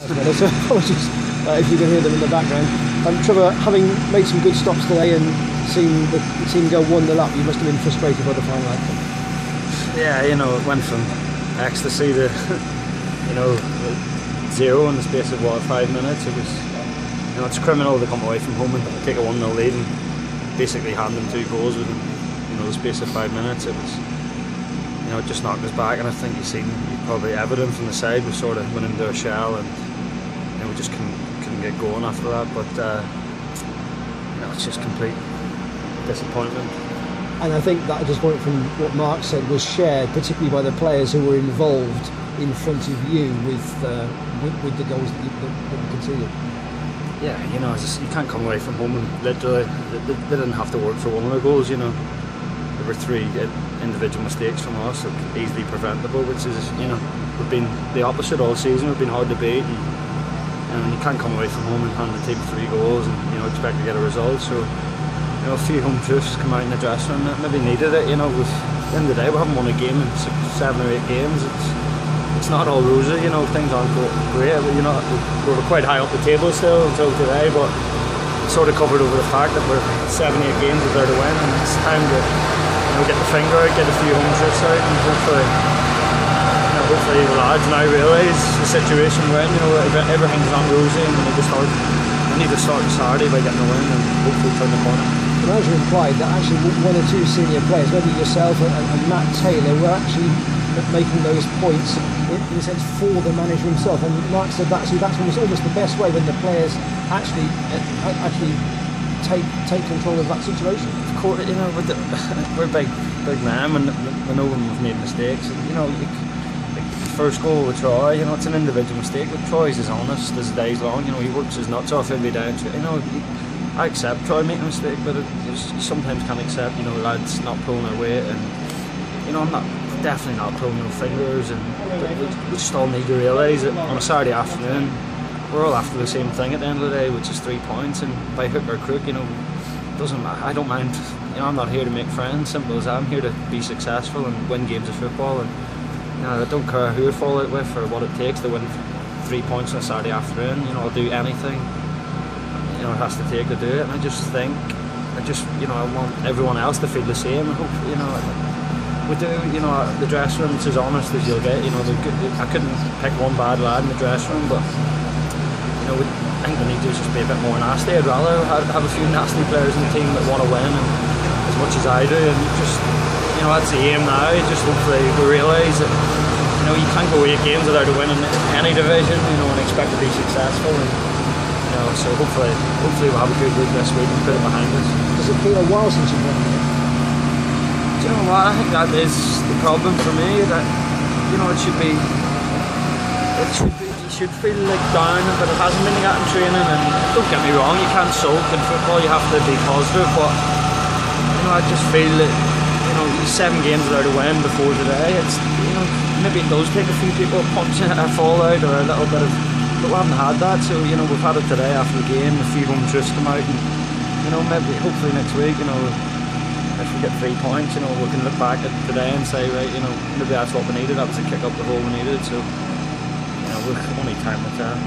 So apologies if you can hear them in the background. Trevor, having made some good stops today and seen the team go 1-0 up, you must have been frustrated by the final outcome. Yeah, you know, it went from ecstasy to, you know, 0 in the space of, what, 5 minutes. It was, you know, it's criminal to come away from home and take a 1-0 lead and basically hand them 2 goals within, you know, the space of 5 minutes. It was, you know, it just knocked us back, and I think you're probably evident from the side. We sort of went into a shell, and you know, we just couldn't get going after that. But you know, it's just complete disappointment. And I think that disappointment, from what Mark said, was shared particularly by the players who were involved in front of you with the goals that you conceded. Yeah, you know, you can't come away from home and literally they didn't have to work for one of the goals. You know, there were 3 individual mistakes from us, so easily preventable, which is, you know, we've been the opposite all season. We've been hard to beat, and you can't come away from home and hand the team 3 goals and, you know, expect to get a result. So, you know, a few home truths come out in the dressing room that maybe needed it. You know, at the end of the day, we haven't won a game in 7 or 8 games. It's not all rosy. You know, things aren't great. You know, we were quite high up the table still until today, but sort of covered over the fact that we're 7 or 8 games without a win, and it's time to, you know, get the finger out, get a few home truths out, and hopefully the lads now realise the situation we're in. You know, everything's not rosy, and we need to start Saturday by getting a win and hopefully turn the corner. The manager implied that actually 1 or 2 senior players, maybe yourself and Matt Taylor, were actually making those points in a sense for the manager himself. And Mark said that that's almost the best way, when the players actually take control of that situation. Of course, you know, we're big men. We know when we've made mistakes. And, you know, the first goal with Troy, you know, it's an individual mistake. But Troy's as honest as the day's long. You know, he works his nuts off every day. You know, I accept Troy making a mistake, but you sometimes can't accept, you know, lads not pulling their weight, and, you know, I'm definitely not pulling no fingers, and we just all need to realise that on a Saturday afternoon we're all after the same thing at the end of the day, which is 3 points, and by hook or crook, you know, it doesn't matter. I don't mind. You know, I'm not here to make friends, simple as that. I'm here to be successful and win games of football, and, you know, I don't care who I fall out with or what it takes to win 3 points on a Saturday afternoon. You know, I'll do anything, you know, it has to take to do it. And I you know, I want everyone else to feel the same. I hope, you know, we do, you know, the dressing room, it's as honest as you'll get. You know, I couldn't pick one bad lad in the dressing room, but, you know, I think we need to just be a bit more nasty. I'd rather have a few nasty players in the team that want to win, and as much as I do, and just, you know, that's the aim now. Just hopefully we realise that, you know, you can't go 8 games without a win in any division, you know, and expect to be successful. And, you know, so hopefully we'll have a good week this week and put it behind us. Does it feel a while since you've won? Do you know what? I think that is the problem for me. That, you know, it should feel like down, but it hasn't been like that in training. And don't get me wrong, you can't sulk in football. You have to be positive. But, you know, I just feel that, you know, 7 games without a win before today. It's, you know, maybe it does take a few people punching a fallout or a little bit of. But we haven't had that, so, you know, we've had it today after the game. A few home truths come out, and, you know, maybe hopefully next week, you know, if we get 3 points, you know, we can look back at today and say, right, you know, maybe that's what we needed. That was a kick up the hole we needed. So, you know, we've only time with that.